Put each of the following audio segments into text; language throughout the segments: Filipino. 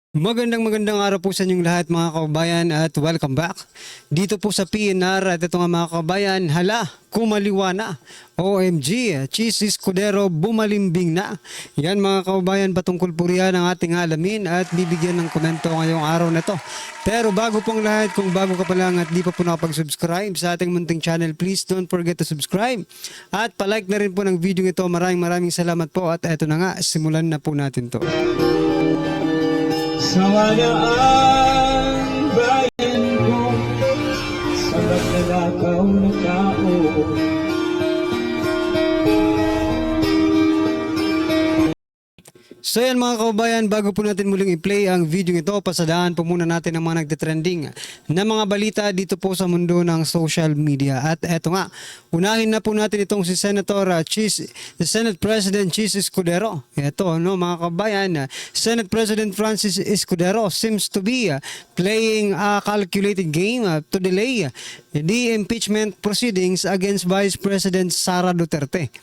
Magandang araw po sa inyong lahat mga kababayan at welcome back dito po sa PNR. At ito nga mga kababayan, hala, kumaliwa na. OMG, Chis Escudero bumalimbing na. Yan mga kababayan, patungkol po riyan ang ating alamin at bibigyan ng komento ngayong araw na to. Pero bago pong lahat, kung bago ka pa lang at di pa po nakapag-subscribe sa ating munting channel, please don't forget to subscribe. At palike na rin po ng video ito. Maraming salamat po at eto na nga, simulan na po natin to. Sana ang bayan ko sa magnanakaw na tao. So yan mga kababayan, bago po natin muling i-play ang video ito, pasadaan po muna natin ang mga nagtitrending na mga balita dito po sa mundo ng social media. At eto nga, unahin na po natin itong si Senator Senate President Chis Escudero. Ito mga kababayan, Senate President Francis Escudero seems to be playing a calculated game to delay the impeachment proceedings against Vice President Sara Duterte.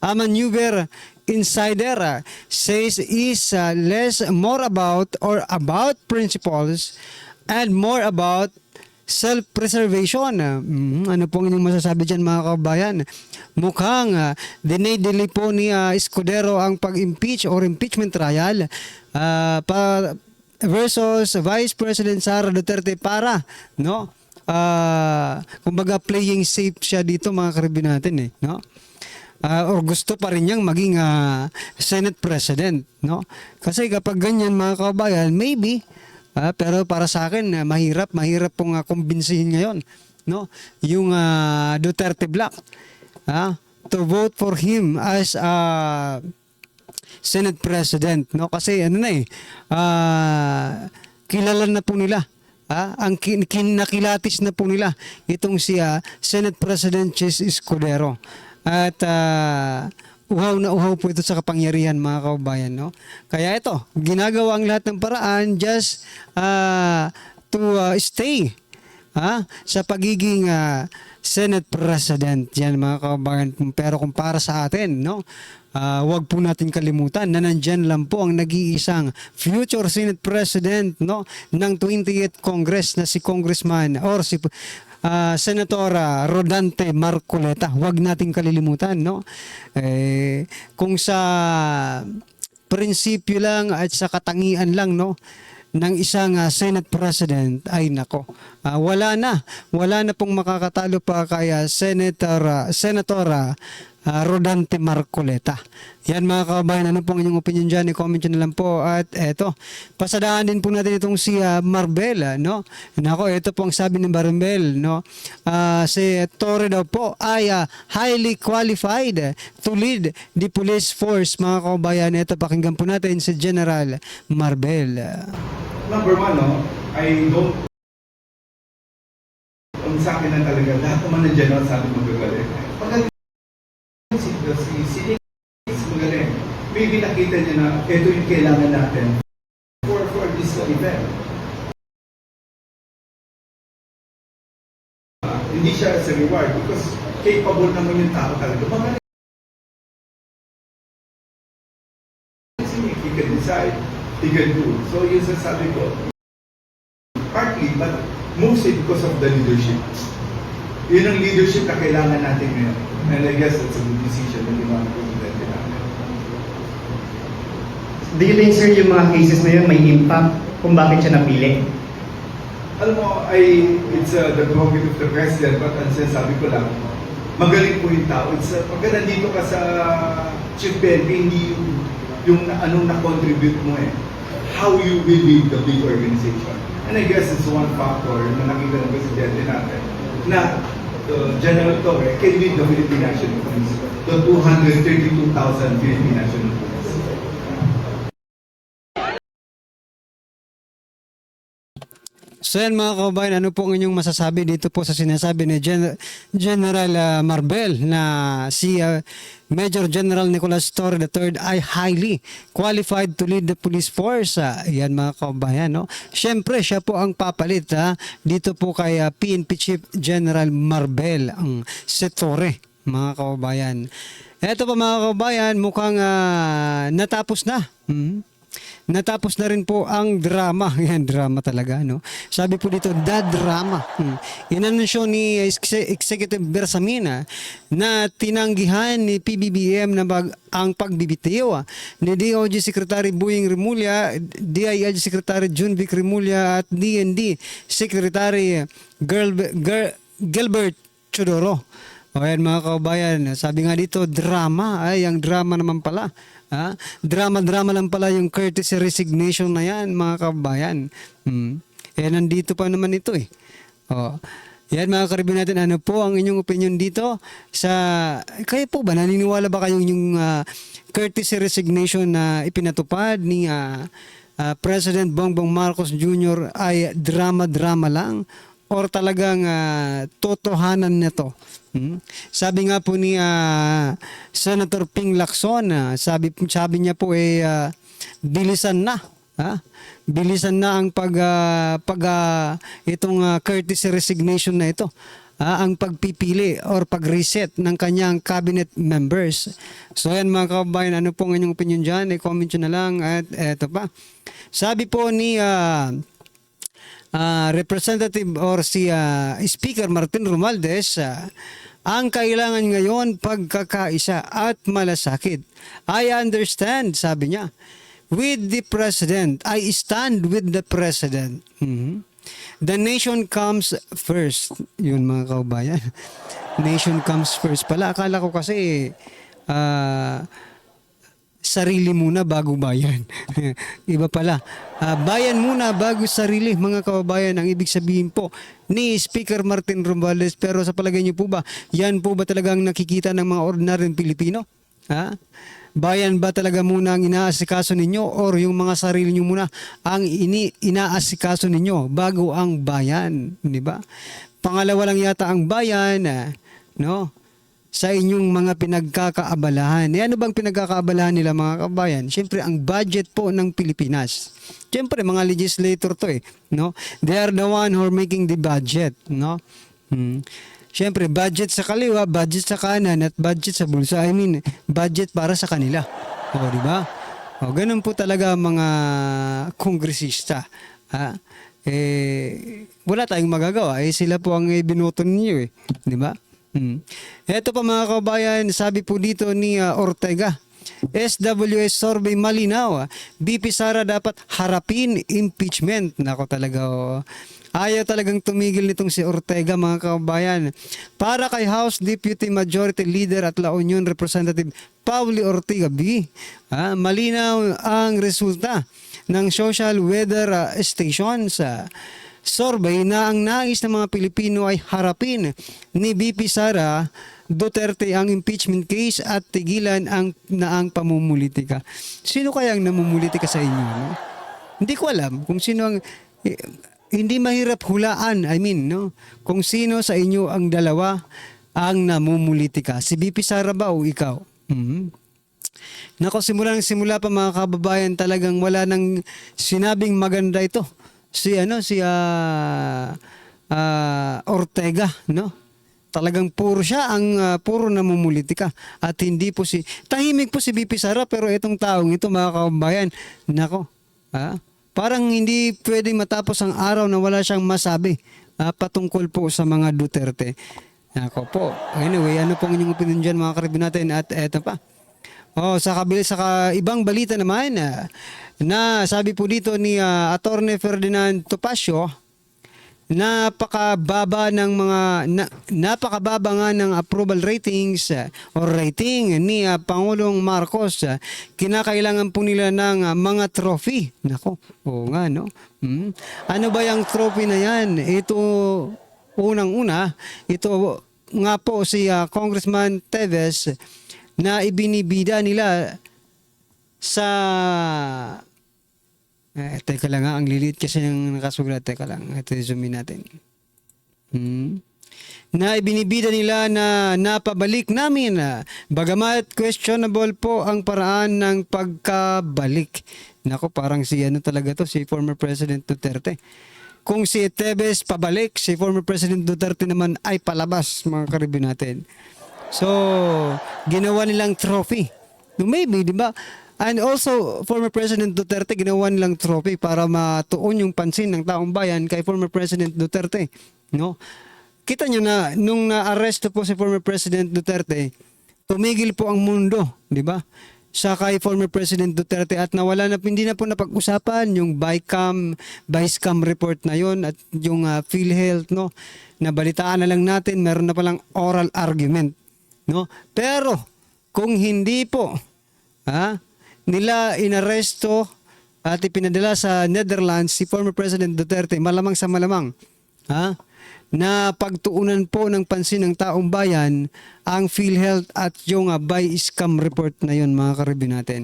A maneuver insider says is more about principles and more about self-preservation. Ano pong inyong masasabi dyan mga kababayan? Mukhang dinay-delay po ni Escudero ang pag-impeach or impeachment trial versus Vice President Sara Duterte para kumbaga playing safe siya dito mga karibin natin or gusto pa rin niyang maging Senate President, Kasi kapag ganyan mga kababayan, maybe, pero para sa akin, mahirap pong kumbinsihin ngayon, yung Duterte Black, to vote for him as Senate President, Kasi kilala na po nila. Ang kinakilatis na po nila itong si Senate President Chis Escudero. At uhaw na uhaw po ito sa kapangyarihan mga kababayan, Kaya ito, ginagawa ang lahat ng paraan just to stay sa pagiging Senate President yan mga kababayan. Pero kung para sa atin, wag po natin kalimutan na nandyan lang po ang nag-iisang future Senate President ng 20th Congress na si Congressman or si Senator Rodante Marcoleta. Huwag nating kalilimutan, kung sa prinsipyo lang at sa katangian lang, ng isang Senate President, ay nako. Wala na pong makakatalo pa kay Senator Rodante Marcoleta. Yan mga kababayan, ano pong inyong opinion dyan? I-comment nyo na lang po. At eto, pasadaan din po natin itong si Marbel, Nako, ito po ang sabi ni Marbel, si Torre daw po ay highly qualified to lead the police force. Mga kababayan, ito pakinggan po natin si General Marbel. Number one, I don't, ang sa akin na talaga, lahat naman ng general sabi magagaling. Si magaling. Maybe nakita niya na ito yung kailangan natin for this event. Hindi siya as a reward because capable naman yung tao talaga. Magaling. He can decide, he can do. So yun sasabi ko, partly, but mostly because of the leadership. Yun ang leadership na kailangan natin ngayon. And I guess it's a good decision na ginawa ng presidente natin. Do you think, sir, yung mga cases na yun may impact kung bakit siya napili? Alam mo, it's the prerogative of the president, but ang sinasabi ko lang, magaling po yung tao. Pagka nandito ka sa chief PNP, hindi yung anong na-contribute mo how you will lead the big organization. And I guess it's one factor na nakita ng presidente natin na General Torre can lead the Philippine National Police, the 232,000 Philippine National Police. So yan mga kababayan, ano po ang inyong masasabi dito po sa sinasabi ni General Marbel na si Major General Nicolas Torre III ay highly qualified to lead the police force. Yan mga kababayan. Siyempre siya po ang papalit dito po kay PNP Chief General Marbel, ang si Torre mga kababayan. Eto pa mga kababayan, mukhang natapos na. natapos na rin po ang drama. Yan, drama talaga, no? Sabi po dito, the drama. Inanunsyo ni Executive Bersamin na tinanggihan ni PBBM na ang pagbibitiw ni DOJ Secretary Boying Remulla, DILG Secretary Junvic Remulla at DND Secretary Gilbert Chodoro. O yan mga kababayan, sabi nga dito, drama. Ay, ang drama naman pala. Ha? Drama-drama lang pala yung courtesy resignation na yan, mga kababayan. Eh, nandito pa naman ito eh. O, yan mga karibin natin, ano po ang inyong opinion dito? Kayo po ba, naniniwala ba kayong yung courtesy resignation na ipinatupad ni President Bongbong Marcos Jr. ay drama-drama lang? Or talagang totohanan nito? Sabi nga po ni Senator Ping Lacson, sabi niya po bilisan na. Bilisan na ang itong courtesy resignation na ito. Ang pagpipili or pag-reset ng kanyang cabinet members. So yan mga kababayan, ano po ang inyong opinion dyan? I-comment nyo na lang. At eto pa. Sabi po ni Representative or si Speaker Martin Romualdez, ang kailangan ngayon pagkakaisa at malasakit. I understand, sabi niya. With the President, I stand with the President. The nation comes first. Yun mga kaubayan. Nation comes first pala. Akala ko kasi sarili muna bago bayan. Iba pala. Bayan muna bago sarili, mga kababayan, ang ibig sabihin po ni Speaker Martin Romualdez. Pero sa palagay niyo po ba, yan po ba talagang nakikita ng mga ordinaryong Pilipino? Bayan ba talaga muna ang inaasikaso ninyo or yung mga sarili niyo muna ang inaasikaso ninyo bago ang bayan, di ba? Pangalawa lang yata ang bayan, no? Sa inyong mga pinagkakaabalahan. Ano bang pinagkakaabalahan nila mga kabayan? Siyempre ang budget po ng Pilipinas. Siyempre mga legislator to no? They are the one who are making the budget, no? Siyempre budget sa kaliwa, budget sa kanan at budget sa bulsa. I mean, budget para sa kanila. O, di ba? O, ganun po talaga mga kongresista. Wala tayong magagawa. Sila po ang binoto ninyo di ba? Ito pa mga kabayan, sabi po dito ni Ortega, SWS survey malinaw, BP Sara dapat harapin impeachment. Nako talaga ayaw talagang tumigil nitong si Ortega mga kabayan. Para kay House Deputy Majority Leader at La Union Representative Pauli Ortega B, malinaw ang resulta ng social weather stations survey na ang nais ng mga Pilipino ay harapin ni BP Sara Duterte ang impeachment case at tigilan ang pamumulitika. Sino kaya ang namumulitika sa inyo? No? Hindi ko alam kung sino ang hindi mahirap hulaan. I mean, no? Kung sino sa inyo ang dalawa ang namumulitika. Si BP Sara ba o ikaw? Nako, simula pa mga kababayan, talagang wala nang sinabing maganda ito. Si Ortega, no? Talagang puro siya ang puro namumulitika at hindi po tahimik po si BP Sara, pero itong taong ito mga kababayan, nako, parang hindi pwedeng matapos ang araw na wala siyang masabi patungkol po sa mga Duterte. Nako po. Anyway, ano pong inyong opinion dyan mga karibin natin? At eto pa. Sa ibang balita naman, na sabi po dito ni Attorney Ferdinand Topacio, napakababa nga ng approval ratings or rating ni Pangulong Marcos. Kinakailangan po nila ng mga trophy. Nako, oo nga no. Ano ba yung trophy na yan? Ito unang-una, ito nga po si Congressman Teves na ibinibida nila sa teka lang ang lilit kasi ng nakasulat. Teka lang, ito zoomin natin. Na ibinibida nila na napabalik namin, bagamat questionable po ang paraan ng pagkabalik. Nako, parang si talaga to, si former President Duterte. Kung si Teves pabalik, si former President Duterte naman ay palabas, mga karibin natin. So, ginawa nilang trophy. Maybe, di ba? And also, former President Duterte, ginawa nilang trophy para matuon yung pansin ng taong bayan kay former President Duterte. No? Kita nyo na, nung na-arresto po si former President Duterte, tumigil po ang mundo, di ba? Sa kay former President Duterte at nawala na, hindi na po napag-usapan yung Vicecam report na yon at yung PhilHealth, no? Nabalitaan na lang natin, meron na palang oral argument, no? Pero, kung hindi po, nila inaresto at ipinadala sa Netherlands si former President Duterte, malamang sa malamang, na pagtuunan po ng pansin ng taong bayan ang PhilHealth at yung Vicecam report na yun, mga karibyo natin.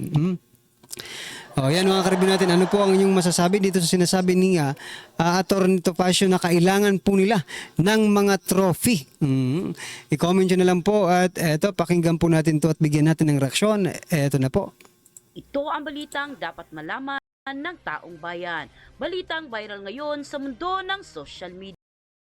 O yan mga karibyo natin, ano po ang inyong masasabi dito sa sinasabi ni Atty. Topacio na kailangan po nila ng mga trophy? I-comment nyo na lang po at eto, pakinggan po natin to at bigyan natin ng reaksyon. Eto na po. Ito ang balitang dapat malaman ng taong bayan. Balitang viral ngayon sa mundo ng social media.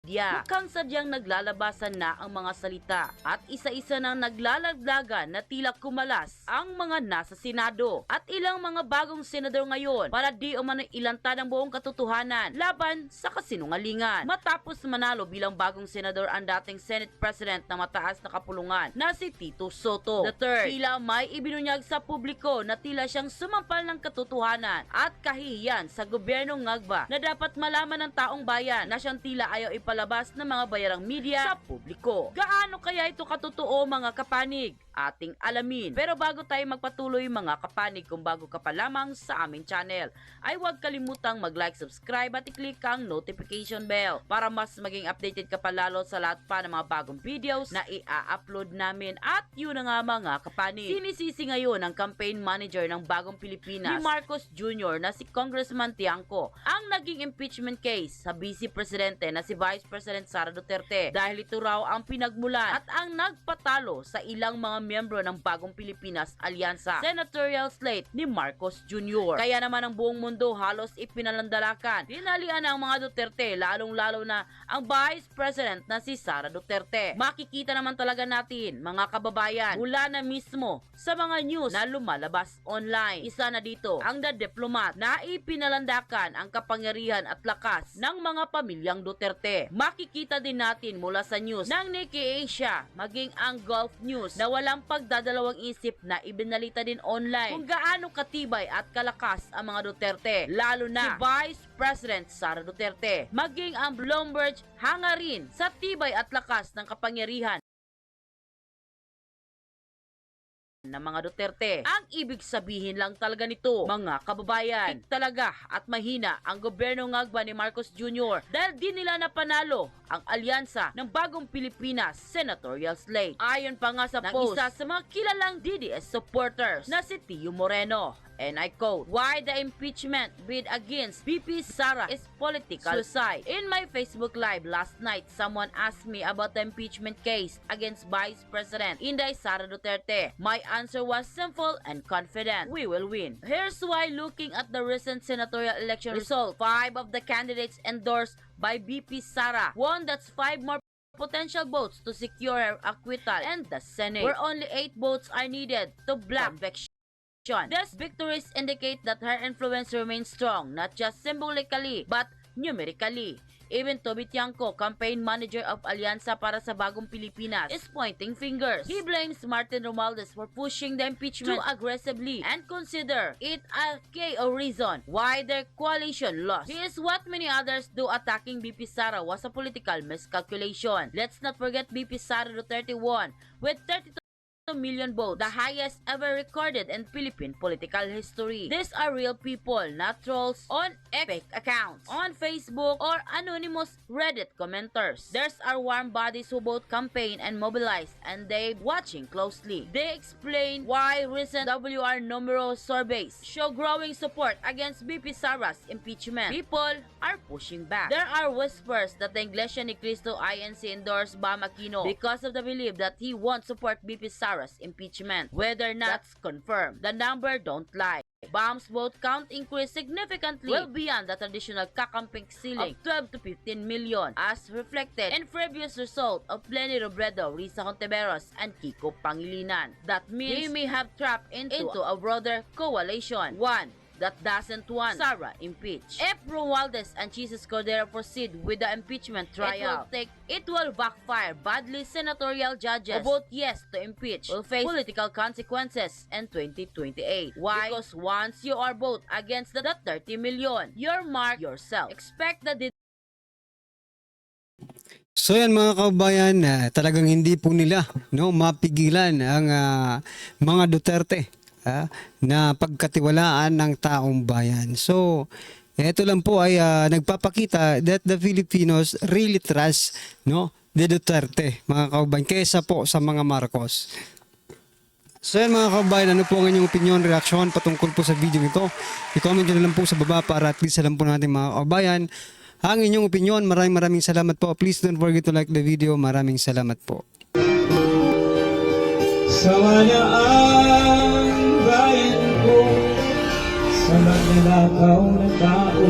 Mukhang sadyang naglalabasan na ang mga salita at isa-isa nang naglalaglagan na tila kumalas ang mga nasa Senado at ilang mga bagong senador ngayon para di umano ilantad ang buong katotohanan laban sa kasinungalingan. Matapos manalo bilang bagong senador ang dating Senate President na mataas na kapulungan na si Tito Soto III, tila may ibinunyag sa publiko na tila siyang sumampal ng katotohanan at kahihiyan sa gobyernong Ngagba na dapat malaman ng taong bayan na siyang tila ayaw palabas ng mga bayarang media sa publiko. Gaano kaya ito katotoo, mga kapanig? Ating alamin. Pero bago tayo magpatuloy, mga kapanig, kung bago ka pa lamang sa aming channel, ay huwag kalimutang mag-like, subscribe at i-click ang notification bell para mas maging updated ka pa lalo sa lahat pa ng mga bagong videos na i-upload namin. At yun na nga, mga kapanig, sinisisi ngayon ang campaign manager ng Bagong Pilipinas ni Marcos Jr. na si Congressman Tiangco ang naging impeachment case sa Vice Presidente na si Vice President Sara Duterte dahil ito raw ang pinagmulan at ang nagpatalo sa ilang mga miyembro ng Bagong Pilipinas Alyansa senatorial slate ni Marcos Jr. Kaya naman ang buong mundo halos ipinalandalakan. Dinalian ang mga Duterte, lalong-lalo na ang Vice President na si Sara Duterte. Makikita naman talaga natin, mga kababayan, mula na mismo sa mga news na lumalabas online. Isa na dito ang The Diplomat na ipinalandakan ang kapangyarihan at lakas ng mga pamilyang Duterte. Makikita din natin mula sa news ng Nikkei Asia maging ang Gulf News na walang pagdadalawang isip na ibinalita din online kung gaano katibay at kalakas ang mga Duterte, lalo na si Vice President Sara Duterte. Maging ang Bloomberg hangarin sa tibay at lakas ng kapangyarihan ng mga Duterte. Ang ibig sabihin lang talaga nito, mga kababayan, talaga at mahina ang gobyerno Ngagba ni Marcos Jr. dahil di nila napanalo ang alyansa ng Bagong Pilipinas senatorial slate. Ayon pa nga sa post ng isa sa mga kilalang DDS supporters na si Tio Moreno. And I quote, "Why the impeachment bid against VP Sara is political suicide." In my Facebook Live last night, someone asked me about the impeachment case against Vice President Inday Sara Duterte. My answer was simple and confident: we will win. Here's why. Looking at the recent senatorial election result, 5 of the candidates endorsed by VP Sara won. That's 5 more potential votes to secure her acquittal and the Senate, where only 8 votes are needed to block conviction. These victories indicate that her influence remains strong, not just symbolically but numerically. Even Toby Tiangco, campaign manager of Alyansa para sa Bagong Pilipinas, is pointing fingers. He blames Martin Romualdez for pushing the impeachment too aggressively and consider it a KO reason why their coalition lost. This is what many others do. Attacking BP Sara was a political miscalculation. Let's not forget BP Sara Duterte won with 32 million votes, the highest ever recorded in Philippine political history. These are real people, not trolls on fake accounts, on Facebook, or anonymous Reddit commenters. There's our warm bodies who both campaign and mobilize, and they watching closely. They explain why recent WR numero surveys show growing support against BP Sara's impeachment. People are pushing back. There are whispers that the Iglesia Ni Cristo INC endorsed Bam Aquino because of the belief that he won't support BP Sara's impeachment. Whether or not that's confirmed, the number don't lie. Bombs vote count increased significantly, well beyond the traditional kakamping ceiling of 12 to 15 million, as reflected in previous result of Lenny Robredo, Risa Hontiveros, and Kiko Pangilinan. That means they may have trapped into a broader coalition, one that doesn't want Sara impeached. If Romualdez and Jesus Cordero proceed with the impeachment trial, it will backfire badly. Senatorial judges who vote yes to impeach will face political consequences in 2028. Why? Because once you are both against the 30 million, you're marked yourself. Expect the So yan mga kabayan, talagang hindi po nila mapigilan ang mga Duterte na pagkatiwalaan ng taong bayan. So, ito lang po ay nagpapakita that the Filipinos really trust the Duterte, mga kabayan, kaysa po sa mga Marcos. So yan mga kabayan, ano po ang inyong opinion, reaksyon patungkol po sa video ito? I-comment nyo na lang po sa baba para at least alam po natin mga kabayan ang inyong opinion. Maraming salamat po. Please don't forget to like the video. Maraming salamat po. Sawa na ang bayan ko sa magnanakaw na tao.